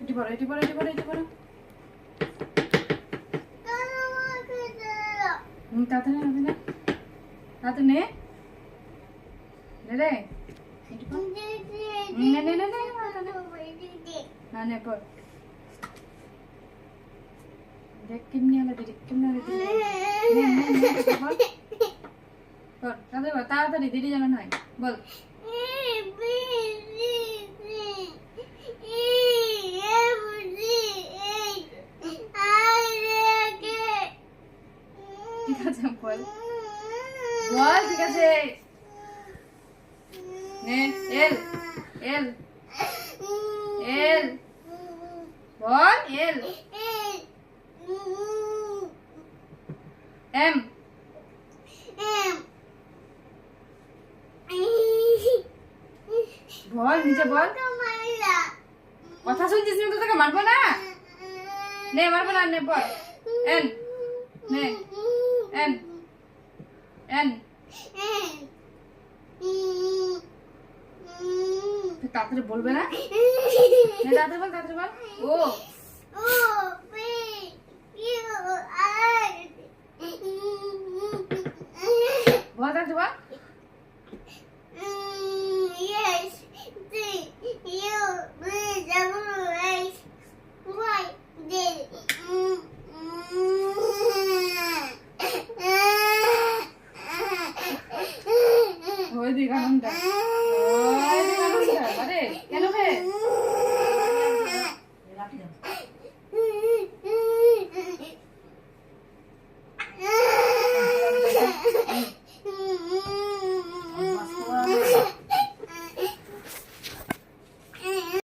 এটি পড়ো, এটি পড়ো, এটি পড়ো, এটি পড়ো। তাড়াতাড়ি নে, তাড়াতাড়ি নে, নে রে, এটি পড়। নে নে নে নে, না নে পড়। দেখ কেমনি আলো দিদি, কেমনি আলো দিদি। নে নে নে, পড় পড়, তাড়াতাড়ি পড়, তাড়াতাড়ি, দেরি যেন না হয়। বল। ঠিক আছে বল, বল ঠিক আছে। নে এল, এল, এল, বল এল। এম, বল নিচে বল। কথা শুনছিস না তো, তোকে মারবো না। নে মারবো না, নে বল। এন, নে এন, এন। তুই তাড়াতাড়ি বলবে না? নে তাড়াতাড়ি বল, তাড়াতাড়ি বল। ও, বল তাড়াতাড়ি বল। Yes, you.